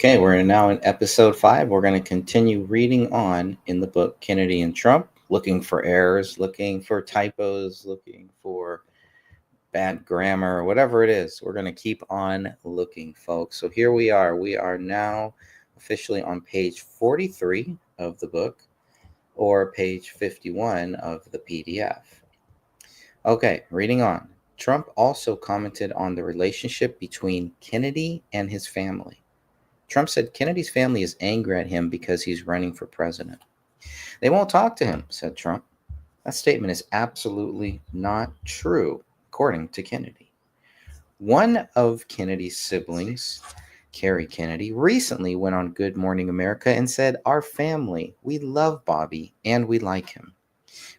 Okay, we're now in episode 5. We're going to continue reading on in the book Kennedy and Trump, looking for errors, looking for typos, looking for bad grammar, whatever it is. We're going to keep on looking, folks. So here we are. We are now officially on page 43 of the book, or page 51 of the PDF. Okay, reading on. Trump also commented on the relationship between Kennedy and his family. Trump said Kennedy's family is angry at him because he's running for president. They won't talk to him, said Trump. That statement is absolutely not true, according to Kennedy. One of Kennedy's siblings, Kerry Kennedy, recently went on Good Morning America and said, "Our family, we love Bobby and we like him."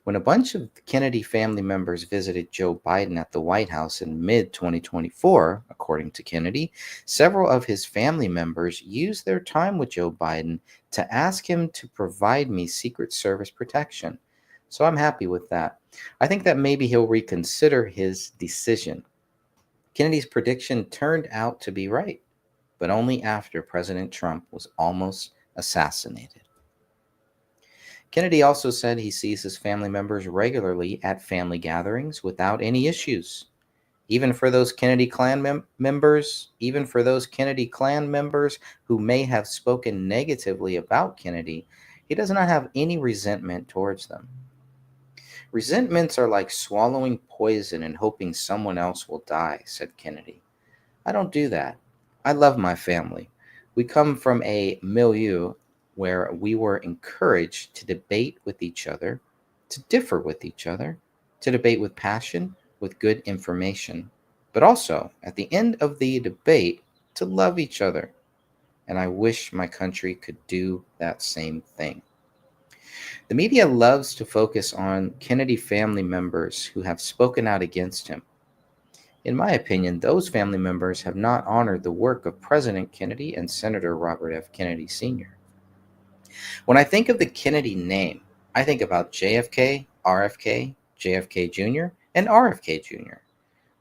When a bunch of Kennedy family members visited Joe Biden at the White House in mid-2024, according to Kennedy, several of his family members used their time with Joe Biden to ask him to provide me Secret Service protection. So I'm happy with that. I think that maybe he'll reconsider his decision. Kennedy's prediction turned out to be right, but only after President Trump was almost assassinated. Kennedy also said he sees his family members regularly at family gatherings without any issues. Even for those Kennedy Klan members, who may have spoken negatively about Kennedy, he does not have any resentment towards them. Resentments are like swallowing poison and hoping someone else will die, said Kennedy. I don't do that. I love my family. We come from a milieu where we were encouraged to debate with each other, to differ with each other, to debate with passion, with good information, but also, at the end of the debate, to love each other. And I wish my country could do that same thing. The media loves to focus on Kennedy family members who have spoken out against him. In my opinion, those family members have not honored the work of President Kennedy and Senator Robert F. Kennedy Sr. When I think of the Kennedy name, I think about JFK, RFK, JFK Jr., and RFK Jr.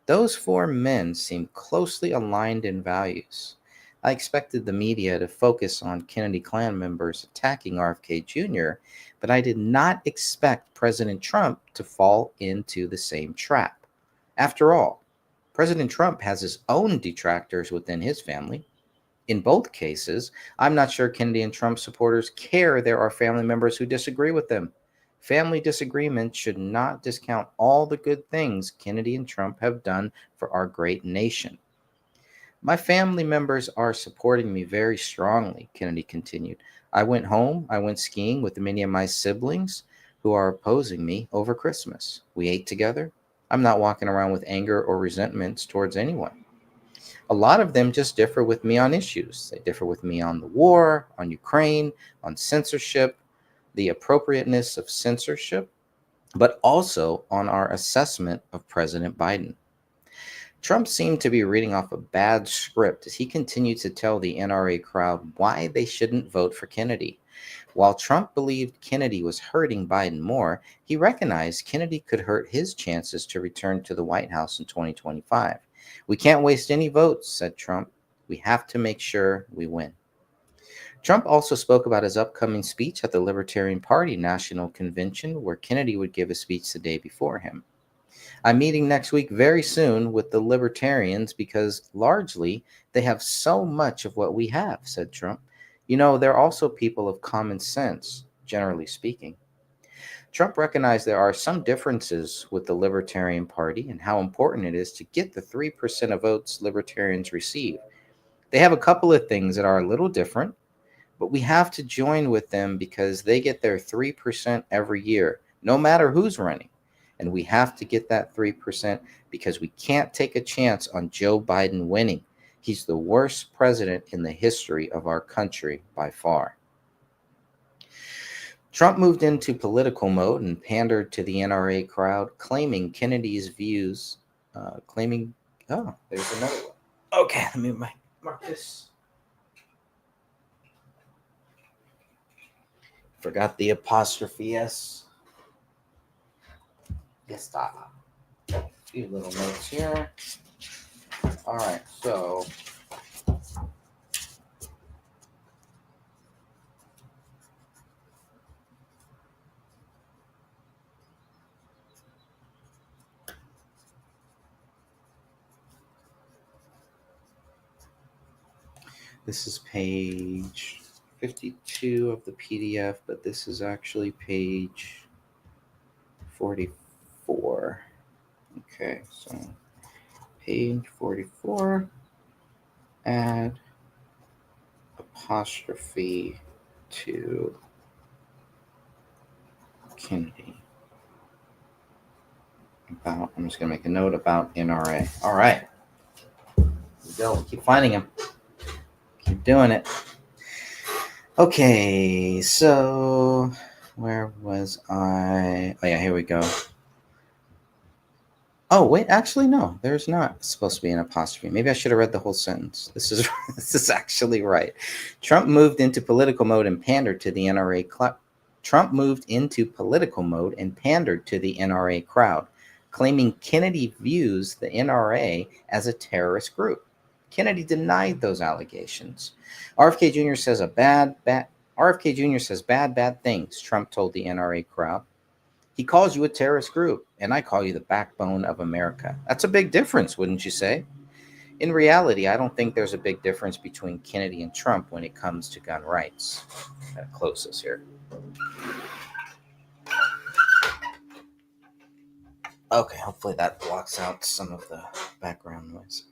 Those four men seem closely aligned in values. I expected the media to focus on Kennedy Klan members attacking RFK Jr., but I did not expect President Trump to fall into the same trap. After all, President Trump has his own detractors within his family. In both cases, I'm not sure Kennedy and Trump supporters care there are family members who disagree with them. Family disagreements should not discount all the good things Kennedy and Trump have done for our great nation. My family members are supporting me very strongly, Kennedy continued. I went skiing with many of my siblings who are opposing me over Christmas. We ate together. I'm not walking around with anger or resentments towards anyone. A lot of them just differ with me on issues. They differ with me on the war, on Ukraine, on censorship, the appropriateness of censorship, but also on our assessment of President Biden. Trump seemed to be reading off a bad script as he continued to tell the NRA crowd why they shouldn't vote for Kennedy. While Trump believed Kennedy was hurting Biden more, he recognized Kennedy could hurt his chances to return to the White House in 2025. We can't waste any votes, said Trump. We have to make sure we win. Trump also spoke about his upcoming speech at the Libertarian Party National Convention, where Kennedy would give a speech the day before him. I'm meeting next week very soon with the Libertarians because largely they have so much of what we have, said Trump. You know, they're also people of common sense, generally speaking. Trump recognized there are some differences with the Libertarian Party and how important it is to get the 3% of votes Libertarians receive. They have a couple of things that are a little different, but we have to join with them because they get their 3% every year, no matter who's running. And we have to get that 3% because we can't take a chance on Joe Biden winning. He's the worst president in the history of our country by far. Trump moved into political mode and pandered to the NRA crowd, claiming Kennedy's views, oh, there's another one. Okay, let me mark this. Forgot the apostrophe S. Yes, a few little notes here. All right, so This is page 52 of the PDF, but this is actually page 44. Okay, so page 44, add apostrophe to Kennedy. I'm just going to make a note about NRA. All right. Here we go. Keep finding him. Keep doing it. Okay, so where was I? Oh, yeah, here we go. Oh, wait, actually, no, there's not supposed to be an apostrophe. Maybe I should have read the whole sentence. This is actually right. Trump moved into political mode and pandered to the NRA Trump moved into political mode and pandered to the NRA crowd, claiming Kennedy views the NRA as a terrorist group. Kennedy denied those allegations. RFK Jr. says RFK Jr. says bad things, Trump told the NRA crowd. He calls you a terrorist group, and I call you the backbone of America. That's a big difference, wouldn't you say? In reality, I don't think there's a big difference between Kennedy and Trump when it comes to gun rights. Gotta close this here. Okay, hopefully that blocks out some of the background noise.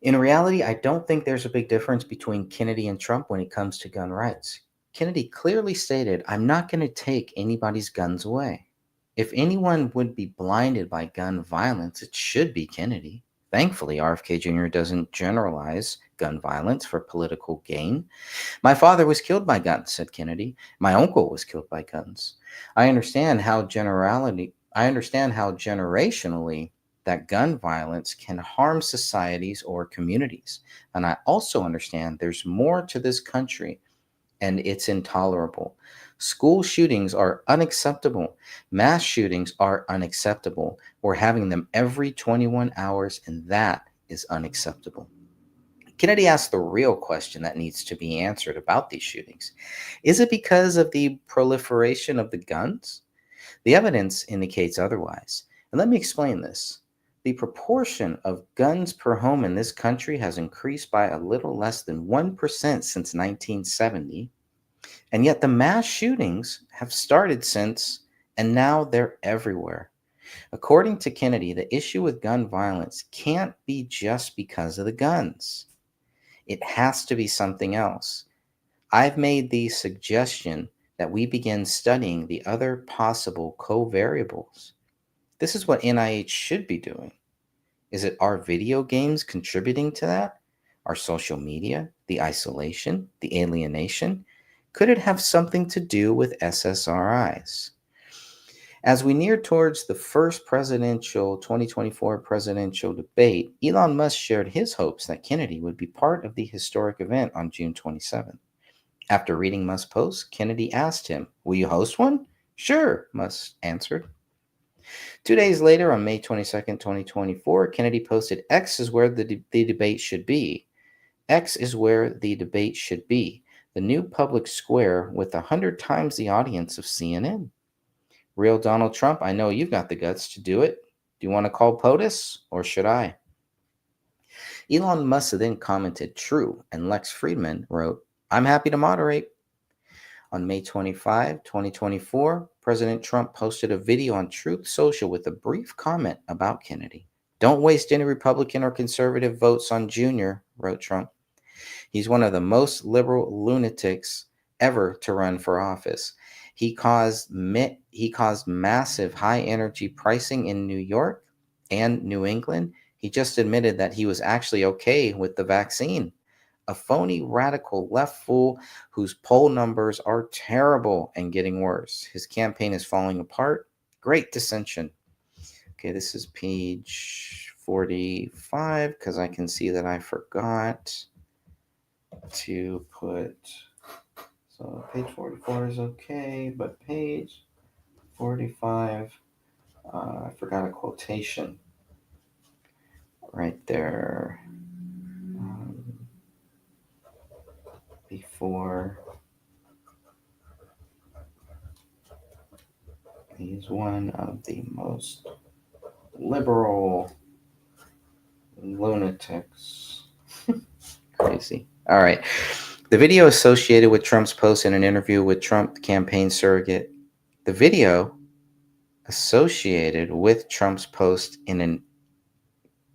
In reality, I don't think there's a big difference between Kennedy and Trump when it comes to gun rights. Kennedy clearly stated, I'm not going to take anybody's guns away. If anyone would be blinded by gun violence, it should be Kennedy. Thankfully, RFK Jr. doesn't generalize gun violence for political gain. My father was killed by guns, said Kennedy. My uncle was killed by guns. I understand how generationally that gun violence can harm societies or communities. And I also understand there's more to this country and it's intolerable. School shootings are unacceptable. Mass shootings are unacceptable. We're having them every 21 hours, and that is unacceptable. Kennedy asked the real question that needs to be answered about these shootings. Is it because of the proliferation of the guns? The evidence indicates otherwise. And let me explain this. The proportion of guns per home in this country has increased by a little less than 1% since 1970. And yet the mass shootings have started since, and now they're everywhere. According to Kennedy, the issue with gun violence can't be just because of the guns. It has to be something else. I've made the suggestion that we begin studying the other possible covariables. This is what NIH should be doing. Is it our video games contributing to that? Our social media, the isolation, the alienation? Could it have something to do with SSRIs? As we near towards the first 2024 presidential debate, Elon Musk shared his hopes that Kennedy would be part of the historic event on June 27th. After reading Musk's post, Kennedy asked him, "Will you host one?" "Sure," Musk answered. 2 days later, on May 22nd, 2024, Kennedy posted, "X is where the debate should be. X is where the debate should be. The new public square with 100 times the audience of CNN. Real Donald Trump, I know you've got the guts to do it. Do you want to call POTUS, or should I?" Elon Musk then commented, "True," and Lex Friedman wrote, "I'm happy to moderate." On May 25, 2024, President Trump posted a video on Truth Social with a brief comment about Kennedy. "Don't waste any Republican or conservative votes on Junior," wrote Trump. "He's one of the most liberal lunatics ever to run for office. He caused massive high energy pricing in New York and New England. He just admitted that he was actually okay with the vaccine. A phony radical left fool whose poll numbers are terrible and getting worse. His campaign is falling apart. Great dissension." Okay, this is page 45 because I can see that I forgot to put, so page 44 is okay, but page 45, I forgot a quotation right there before. He's one of the most liberal lunatics. crazy. All right. The video associated with Trump's post in an interview with Trump campaign surrogate. The video associated with Trump's post in an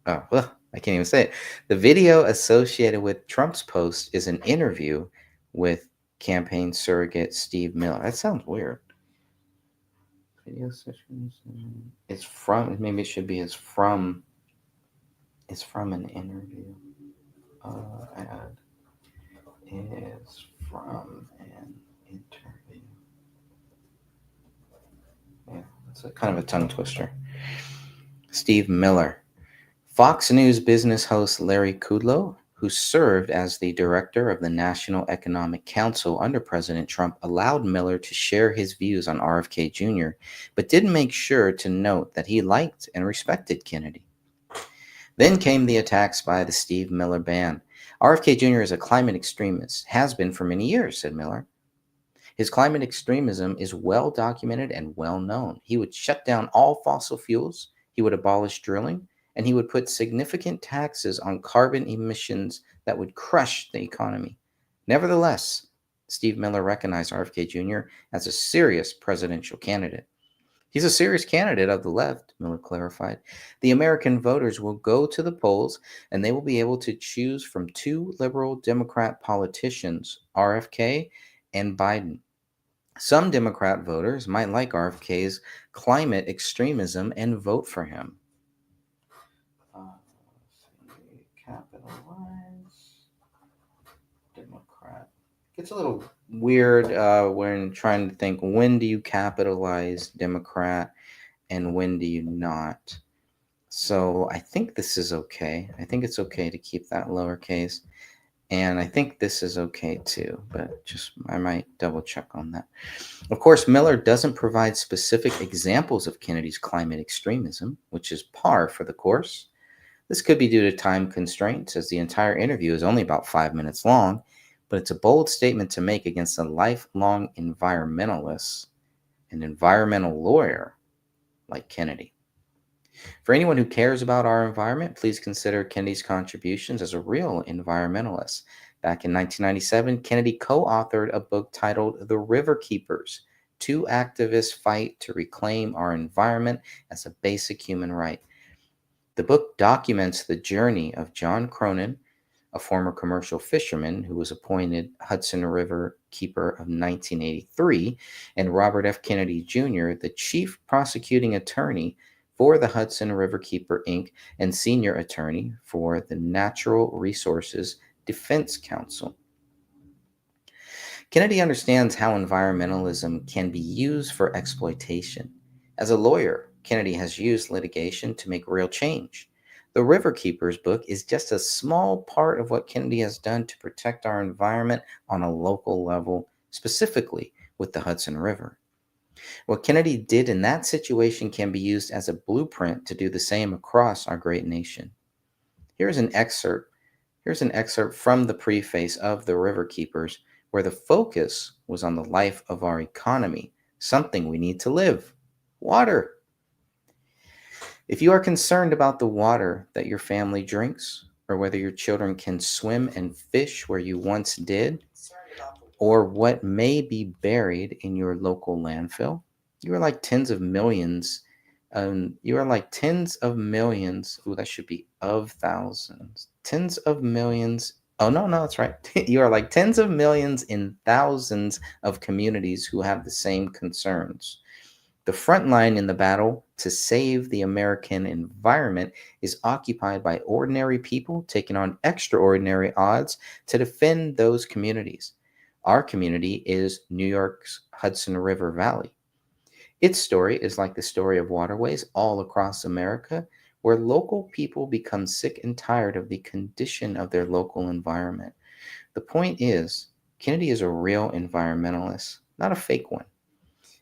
I can't even say it. The video associated with Trump's post is an interview with campaign surrogate Steve Miller. That sounds weird. Video sessions. It's from. Maybe it should be. It's from. It's from an interview. Ad is from an interview. Yeah, that's a kind of a tongue twister. Steve Miller. Fox News business host Larry Kudlow, who served as the director of the National Economic Council under President Trump, allowed Miller to share his views on RFK Jr., but did make sure to note that he liked and respected Kennedy. Then came the attacks by the Steve Miller Band. RFK Jr. is a climate extremist, has been for many years, said Miller. His climate extremism is well documented and well known. He would shut down all fossil fuels, he would abolish drilling, and he would put significant taxes on carbon emissions that would crush the economy. Nevertheless, Steve Miller recognized RFK Jr. as a serious presidential candidate. He's a serious candidate of the left, Miller clarified. The American voters will go to the polls and they will be able to choose from two liberal Democrat politicians, RFK and Biden. Some Democrat voters might like RFK's climate extremism and vote for him. Capitalize Democrat. Gets a little weird when trying to think, when do you capitalize Democrat and when do you not? So I think this is okay. I think it's okay to keep that lowercase. And I think this is okay too, but just I might double check on that. Of course, Miller doesn't provide specific examples of Kennedy's climate extremism, which is par for the course. This could be due to time constraints, as the entire interview is only about 5 minutes long, but it's a bold statement to make against a lifelong environmentalist, an environmental lawyer like Kennedy. For anyone who cares about our environment, please consider Kennedy's contributions as a real environmentalist. Back in 1997, Kennedy co-authored a book titled The River Keepers: Two Activists Fight to Reclaim Our Environment as a Basic Human Right. The book documents the journey of John Cronin, a former commercial fisherman who was appointed Hudson River Keeper of 1983, and Robert F. Kennedy Jr., the chief prosecuting attorney for the Hudson River Keeper, Inc., and senior attorney for the Natural Resources Defense Council. Kennedy understands how environmentalism can be used for exploitation. As a lawyer, Kennedy has used litigation to make real change. The River Keepers book is just a small part of what Kennedy has done to protect our environment on a local level, specifically with the Hudson River. What Kennedy did in that situation can be used as a blueprint to do the same across our great nation. Here's an excerpt from the preface of The River Keepers, where the focus was on the life of our economy, something we need to live: water. If you are concerned about the water that your family drinks, or whether your children can swim and fish where you once did, or what may be buried in your local landfill, you are like tens of millions. Ooh, that should be of thousands. Tens of millions. Oh, no, that's right. You are like tens of millions in thousands of communities who have the same concerns. The front line in the battle to save the American environment is occupied by ordinary people taking on extraordinary odds to defend those communities. Our community is New York's Hudson River Valley. Its story is like the story of waterways all across America, where local people become sick and tired of the condition of their local environment. The point is, Kennedy is a real environmentalist, not a fake one.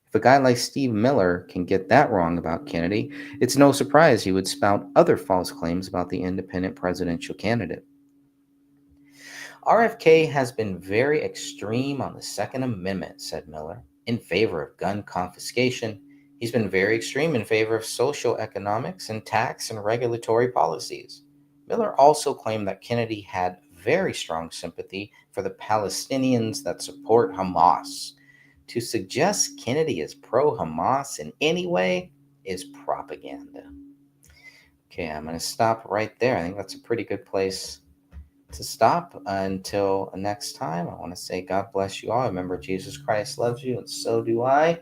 If a guy like Steve Miller can get that wrong about Kennedy, it's no surprise he would spout other false claims about the independent presidential candidate. RFK has been very extreme on the Second Amendment, said Miller, in favor of gun confiscation. He's been very extreme in favor of social economics and tax and regulatory policies. Miller also claimed that Kennedy had very strong sympathy for the Palestinians that support Hamas. To suggest Kennedy is pro-Hamas in any way is propaganda. Okay, I'm going to stop right there. I think that's a pretty good place to stop. Until next time, I want to say God bless you all. Remember, Jesus Christ loves you, and so do I.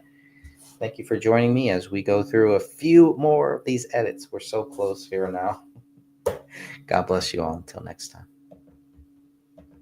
Thank you for joining me as we go through a few more of these edits. We're so close here now. God bless you all. Until next time.